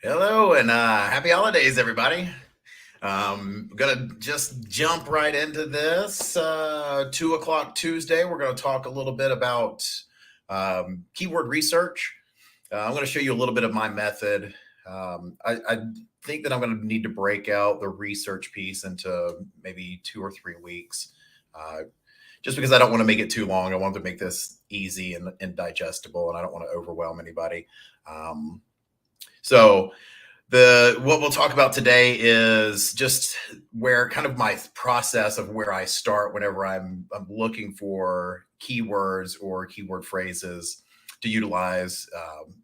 Hello and happy holidays, everybody. Gonna just jump right into this 2 o'clock Tuesday. We're gonna talk a little bit about keyword research. I'm gonna show you a little bit of my method. I think that I'm gonna need to break out the research piece into maybe 2 or 3 weeks, uh, just because I don't want to make it too long. I want to make this easy and digestible, and I don't want to overwhelm anybody. Um, so the what we'll talk about today is just where kind of my process of where I start whenever I'm looking for keywords or keyword phrases to utilize,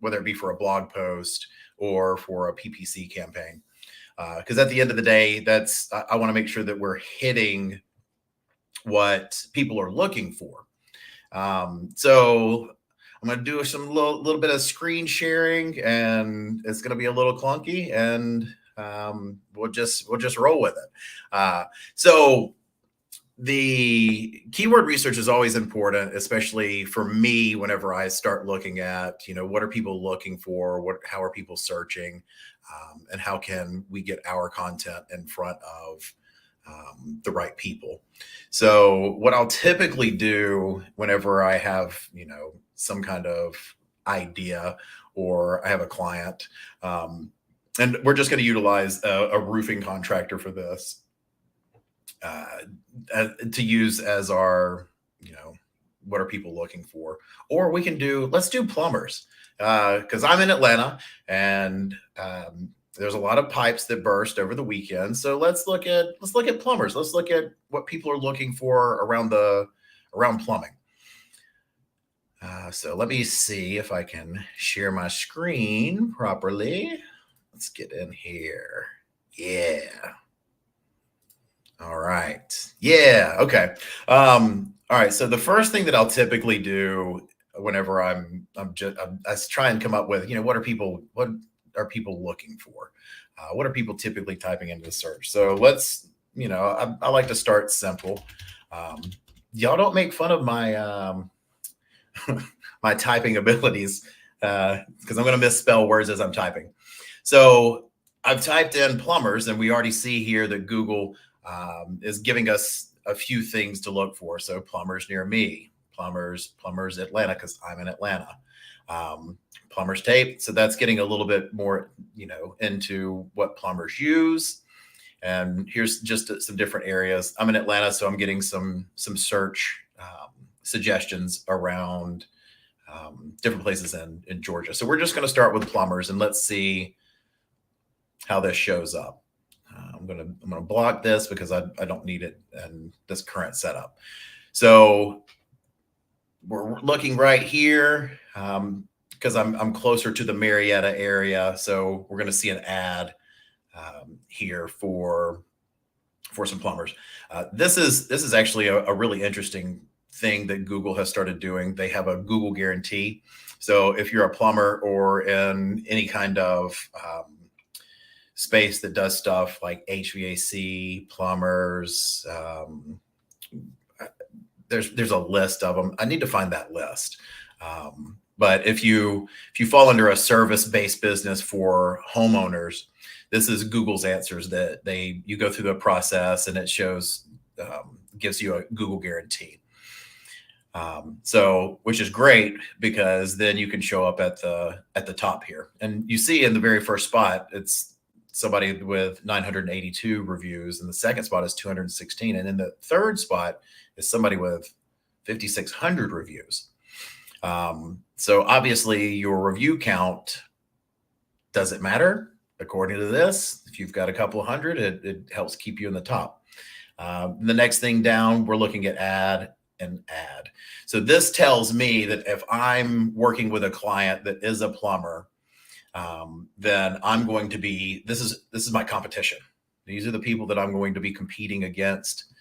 whether it be for a blog post or for a PPC campaign. Because at the end of the day, I want to make sure that we're hitting what people are looking for. So I'm going to do some little bit of screen sharing, and it's going to be a little clunky, and we'll just roll with it. So the keyword research is always important, especially for me. Whenever I start looking at, what are people looking for, how are people searching, and how can we get our content in front of the right people. So what I'll typically do whenever I have, some kind of idea or I have a client, and we're just going to utilize a roofing contractor for this, uh, to use as our, what are people looking for? Or let's do plumbers, because I'm in Atlanta, and there's a lot of pipes that burst over the weekend. So let's look at plumbers. Let's look at what people are looking for around plumbing. So let me see if I can share my screen properly. Let's get in here. Yeah. All right. Yeah. Okay. All right. So the first thing that I'll typically do whenever I try and come up with, what are people looking for? What are people typically typing into the search? So I like to start simple. Um, y'all don't make fun of my my typing abilities, because I'm going to misspell words as I'm typing. So I've typed in plumbers, and we already see here that Google is giving us a few things to look for. So plumbers near me, plumbers Atlanta, because I'm in Atlanta. Plumbers tape. So that's getting a little bit more, into what plumbers use. And here's just some different areas. I'm in Atlanta, so I'm getting some search suggestions around different places in Georgia. So we're just going to start with plumbers, and let's see how this shows up. I'm gonna block this because I don't need it in this current setup. So we're looking right here, because I'm closer to the Marietta area. So we're going to see an ad here for some plumbers. This is actually a really interesting thing that Google has started doing. They have a Google guarantee. So if you're a plumber or in any kind of space that does stuff like HVAC, plumbers, there's a list of them. I need to find that list. But if you fall under a service-based business for homeowners, this is Google's answers that you go through the process, and it shows, gives you a Google guarantee. So which is great, because then you can show up at the top here, and you see in the very first spot it's somebody with 982 reviews, and the second spot is 216, and in the third spot is somebody with 5,600 reviews. So obviously your review count doesn't matter. According to this, if you've got a couple of hundred, it helps keep you in the top. The next thing down, we're looking at ad and ad. So this tells me that if I'm working with a client that is a plumber, then I'm going to be, this is my competition. These are the people that I'm going to be competing against.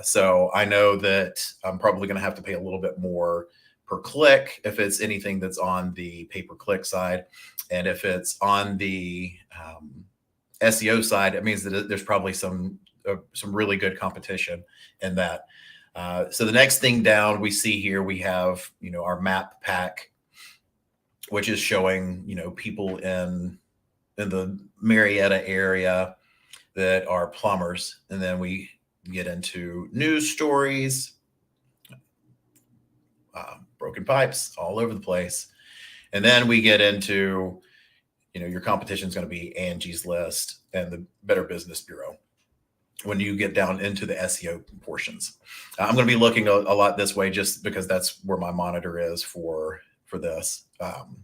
So I know that I'm probably going to have to pay a little bit more per click if it's anything that's on the pay-per-click side. And if it's on the SEO side, it means that there's probably some really good competition in that. So the next thing down we see here, we have, our map pack, which is showing, people in in the Marietta area that are plumbers. And then we get into news stories, broken pipes all over the place. And then we get into, your competition is going to be Angie's List and the Better Business Bureau when you get down into the SEO portions. I'm going to be looking a lot this way just because that's where my monitor is for this. And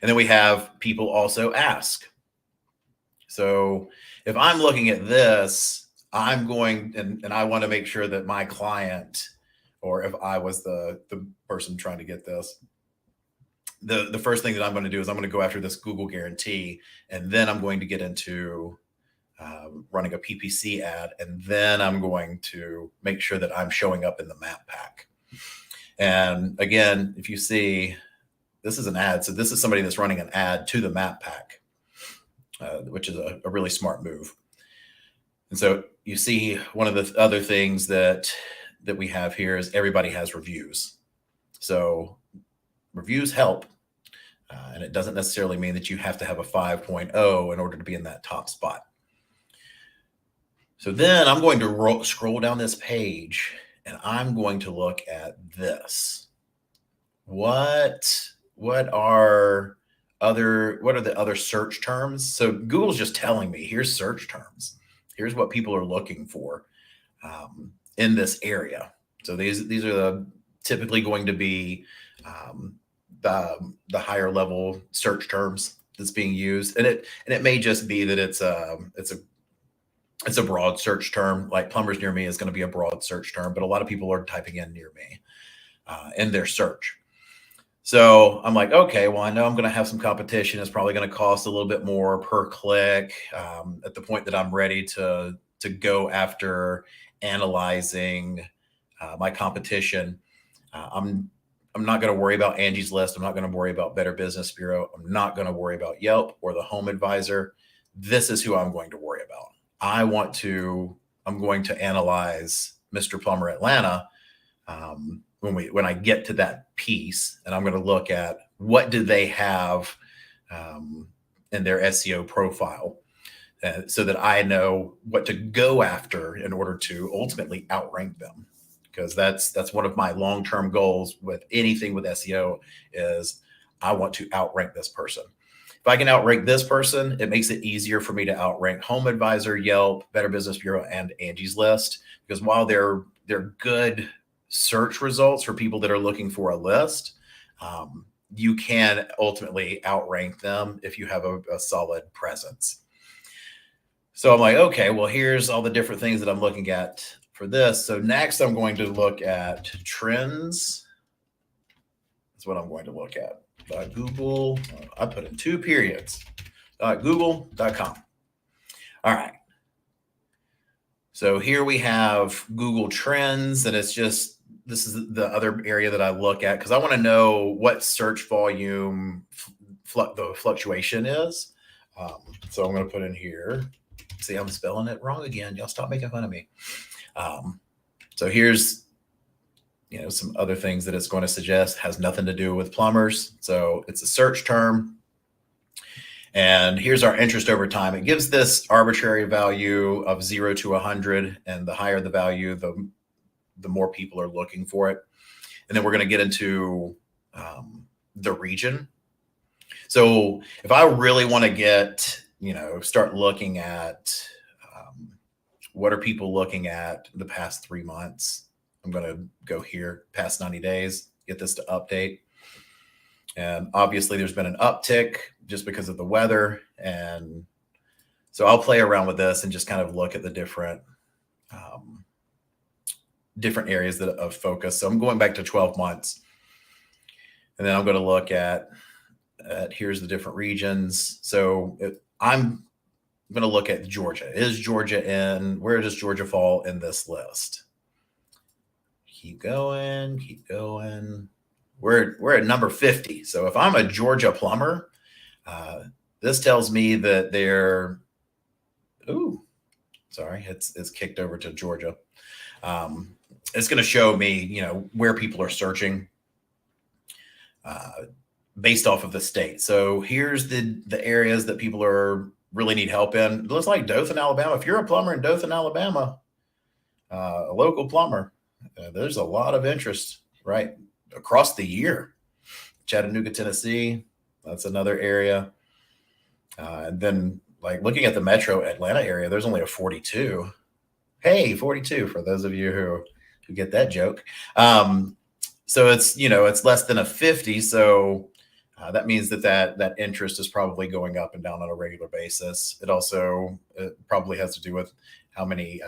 then we have people also ask. So if I'm looking at this, I'm going and I want to make sure that my client, or if I was the person trying to get this, the first thing that I'm going to do is I'm going to go after this Google guarantee, and then I'm going to get into running a PPC ad, and then I'm going to make sure that I'm showing up in the map pack. And again, if you see, this is an ad. So this is somebody that's running an ad to the map pack, which is a really smart move. And so you see, one of the other things that we have here is everybody has reviews. So reviews help. And it doesn't necessarily mean that you have to have a 5.0 in order to be in that top spot. So then I'm going to scroll down this page, and I'm going to look at this. What are the other search terms? So Google's just telling me, here's search terms. Here's what people are looking for in this area. So these are typically going to be the higher level search terms that's being used, and it may just be that it's a broad search term. Like plumbers near me is going to be a broad search term, but a lot of people are typing in near me in their search. So I'm like, okay, well, I know I'm going to have some competition. It's probably going to cost a little bit more per click. At the point that I'm ready to go after analyzing my competition, I'm not going to worry about Angie's List. I'm not going to worry about Better Business Bureau. I'm not going to worry about Yelp or the Home Advisor. This is who I'm going to worry about. I'm going to analyze Mr. Plumber Atlanta when I get to that piece, and I'm going to look at what do they have in their SEO profile, so that I know what to go after in order to ultimately outrank them. Because that's one of my long-term goals with anything with SEO is I want to outrank this person. If I can outrank this person, it makes it easier for me to outrank Home Advisor, Yelp, Better Business Bureau, and Angie's List. Because while they're good search results for people that are looking for a list, you can ultimately outrank them if you have a solid presence. So I'm like, okay, well, here's all the different things that I'm looking at for this. So next I'm going to look at trends. That's what I'm going to look at. Google, I put in 2 periods, google.com. All right. So here we have Google Trends, and this is the other area that I look at because I want to know what search volume the fluctuation is. So I'm going to put in here. See, I'm spelling it wrong again. Y'all stop making fun of me. So here's, some other things that it's going to suggest. Has nothing to do with plumbers. So it's a search term. And here's our interest over time. It gives this arbitrary value of 0 to 100. And the higher the value, the more people are looking for it. And then we're going to get into the region. So if I really want to start looking at what are people looking at the past 3 months, I'm going to go here, past 90 days, get this to update. And obviously there's been an uptick just because of the weather. And so I'll play around with this and just kind of look at the different areas of focus. So I'm going back to 12 months. And then I'm going to look at here's the different regions. So I'm going to look at Georgia. Where does Georgia fall in this list? Keep going. We're at number 50. So if I'm a Georgia plumber, this tells me that they're, it's kicked over to Georgia. It's going to show me, where people are searching. based off of the state. So here's the areas that people are really need help in. It looks like Dothan, Alabama. If you're a plumber in Dothan, Alabama, a local plumber, there's a lot of interest right across the year. Chattanooga, Tennessee, that's another area. And then, like looking at the metro Atlanta area, there's only a 42. Hey, 42 for those of you who get that joke. So it's it's less than a 50. So that means that interest is probably going up and down on a regular basis. It probably has to do with how many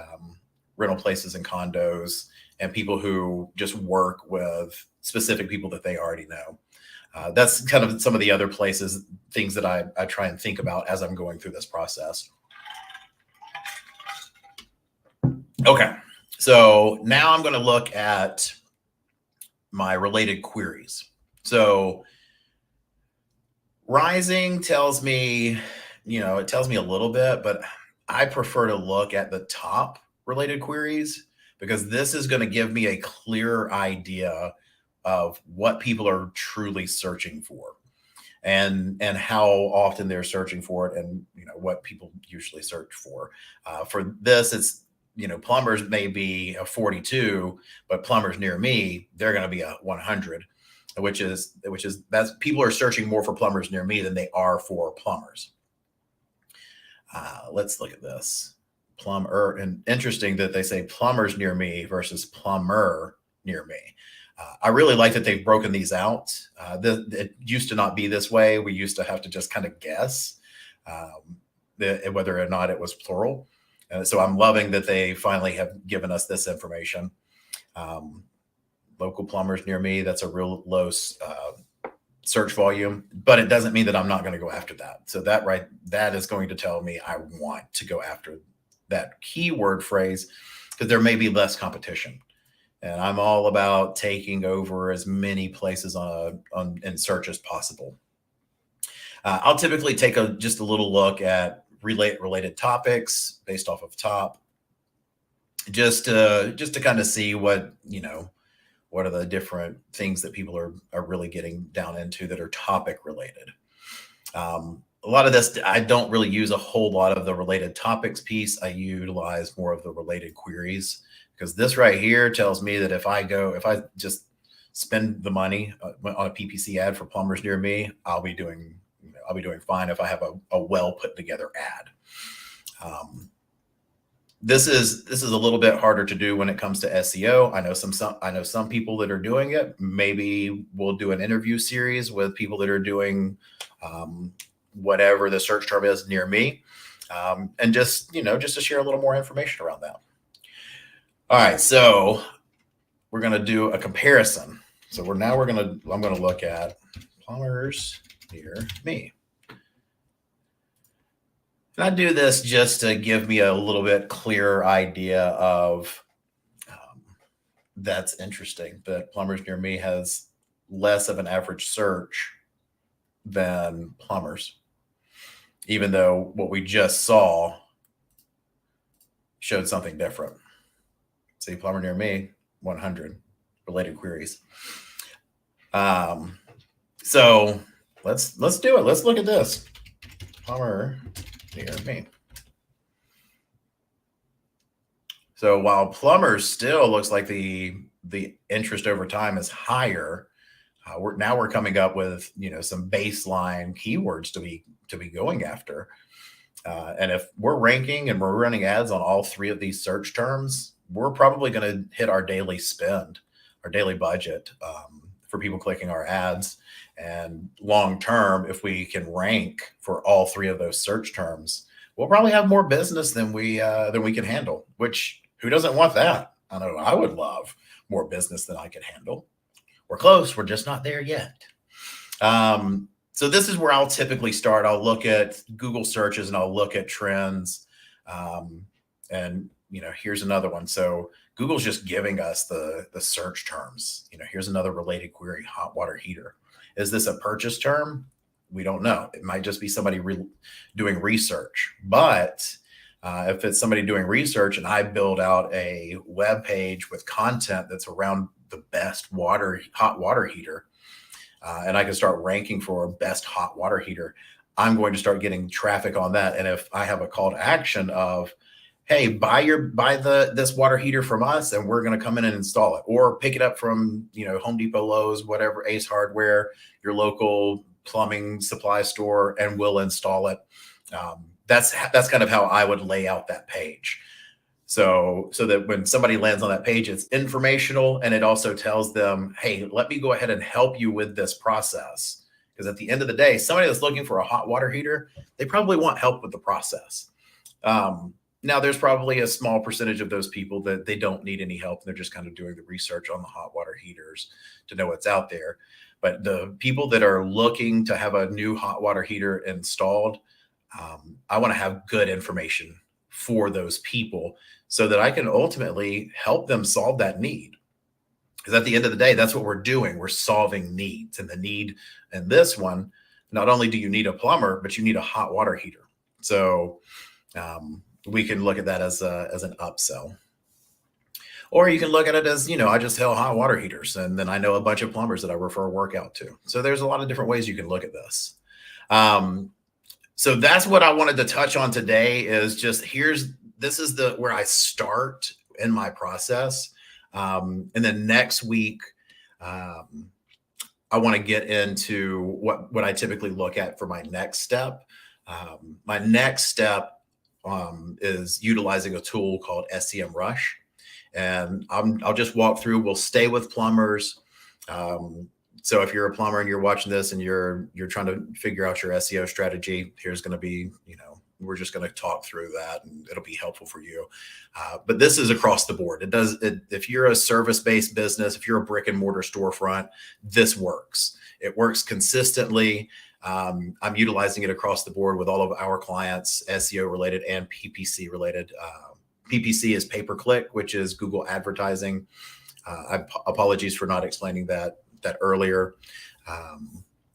rental places and condos and people who just work with specific people that they already know. That's kind of some of the other things that I try and think about as I'm going through this process. Okay, so now I'm going to look at my related queries. So rising tells me, it tells me a little bit, but I prefer to look at the top related queries because this is going to give me a clearer idea of what people are truly searching for and how often they're searching for it and what people usually search for. For this, it's plumbers may be a 42, but plumbers near me, they're going to be a 100, which is that's people are searching more for plumbers near me than they are for plumbers. Let's look at this plumber, and interesting that they say plumbers near me versus plumber near me. I really like that they've broken these out. It used to not be this way. We used to have to just kind of guess whether or not it was plural. So I'm loving that they finally have given us this information. Local plumbers near me, that's a real low search volume, but it doesn't mean that I'm not going to go after that. So that is going to tell me I want to go after that keyword phrase because there may be less competition. And I'm all about taking over as many places in search as possible. I'll typically take just a little look at related topics based off of top, just to kind of see what are the different things that people are really getting down into that are topic related. A lot of this, I don't really use a whole lot of the related topics piece. I utilize more of the related queries because this right here tells me that if I just spend the money on a PPC ad for plumbers near me, I'll be doing fine if I have a well put together ad. This is a little bit harder to do when it comes to SEO. I know some people that are doing it. Maybe we'll do an interview series with people that are doing whatever the search term is near me, and just to share a little more information around that. All right, so we're going to do a comparison. So I'm going to look at plumbers near me. And I do this just to give me a little bit clearer idea of that's interesting that plumbers near me has less of an average search than plumbers, even though what we just saw showed something different. See, plumber near me, 100 related queries. So let's do it. Let's look at this. Plumber near me. So while plumbers still looks like the interest over time is higher, we're coming up with some baseline keywords to be going after. And if we're ranking and we're running ads on all three of these search terms, we're probably going to hit our daily spend, our daily budget for people clicking our ads. And long term, if we can rank for all three of those search terms, we'll probably have more business than we can handle. Which, who doesn't want that? I know I would love more business than I could handle. We're close. We're just not there yet. So this is where I'll typically start. I'll look at Google searches and I'll look at trends. And here's another one. So Google's just giving us the search terms. Here's another related query: hot water heater. Is this a purchase term? We don't know. It might just be somebody doing research. But if it's somebody doing research and I build out a web page with content that's around the best hot water heater, and I can start ranking for best hot water heater, I'm going to start getting traffic on that. And if I have a call to action of, hey, buy this water heater from us, and we're going to come in and install it, or pick it up from, Home Depot, Lowe's, whatever, Ace Hardware, your local plumbing supply store, and we'll install it. That's kind of how I would lay out that page. So that when somebody lands on that page, it's informational, and it also tells them, hey, let me go ahead and help you with this process. Because at the end of the day, somebody that's looking for a hot water heater, they probably want help with the process. Now, there's probably a small percentage of those people that they don't need any help, and they're just kind of doing the research on the hot water heaters to know what's out there. But the people that are looking to have a new hot water heater installed, I want to have good information for those people so that I can ultimately help them solve that need. Because at the end of the day, that's what we're doing. We're solving needs. And the need in this one, not only do you need a plumber, but you need a hot water heater. So we can look at that as an upsell. Or you can look at it as, I just sell hot water heaters, and then I know a bunch of plumbers that I refer work out to. So there's a lot of different ways you can look at this. So that's what I wanted to touch on today, is just this is where I start in my process. And then next week, I want to get into what I typically look at for my next step. My next step is utilizing a tool called SEM Rush. And I'll just walk through. We'll stay with plumbers. So if you're a plumber and you're watching this and you're trying to figure out your SEO strategy, here's going to be, we're just going to talk through that, and it'll be helpful for you. But this is across the board. If you're a service-based business, if you're a brick and mortar storefront, this works. It works consistently. I'm utilizing it across the board with all of our clients, SEO related and PPC related. PPC is pay-per-click, which is Google advertising. Apologies for not explaining that earlier.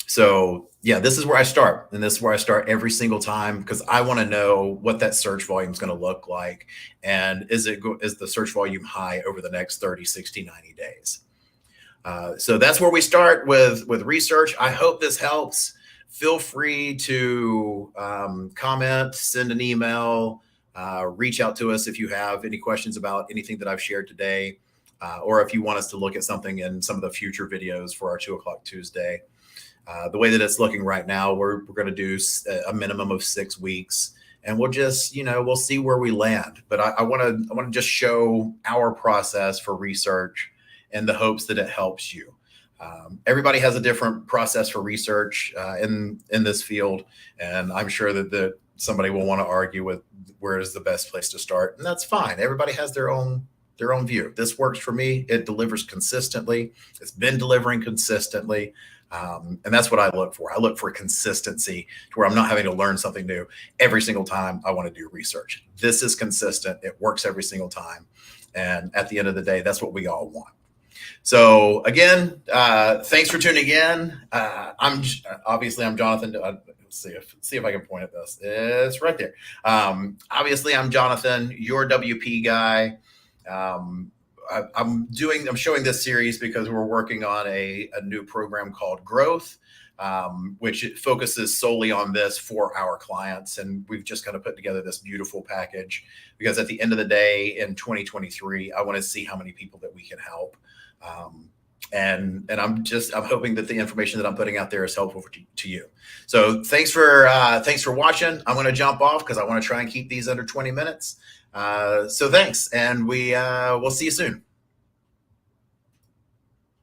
So yeah, this is where I start. And this is where I start every single time, because I want to know what that search volume is going to look like. And is the search volume high over the next 30, 60, 90 days? So that's where we start with research. I hope this helps. Feel free to comment, send an email, reach out to us if you have any questions about anything that I've shared today, or if you want us to look at something in some of the future videos for our 2 o'clock Tuesday. The way that it's looking right now, we're going to do a minimum of 6 weeks, and we'll just, we'll see where we land. But I want to just show our process for research in the hopes that it helps you. Everybody has a different process for research in this field, and I'm sure that somebody will want to argue with where is the best place to start, and that's fine. Everybody has their own view. This works for me. It delivers consistently. It's been delivering consistently. And that's what I look for. I look for consistency to where I'm not having to learn something new every single time I want to do research. This is consistent. It works every single time. And at the end of the day, that's what we all want. So again, thanks for tuning in. I'm Jonathan. Let's see if I can point at this. It's right there. Obviously, I'm Jonathan, your WP guy. I'm showing this series because we're working on a new program called Growth, which it focuses solely on this for our clients. And we've just kind of put together this beautiful package because at the end of the day, in 2023, I want to see how many people that we can help. And I'm hoping that the information that I'm putting out there is helpful to you. So thanks for watching. I'm going to jump off because I want to try and keep these under 20 minutes. So thanks, and we'll see you soon.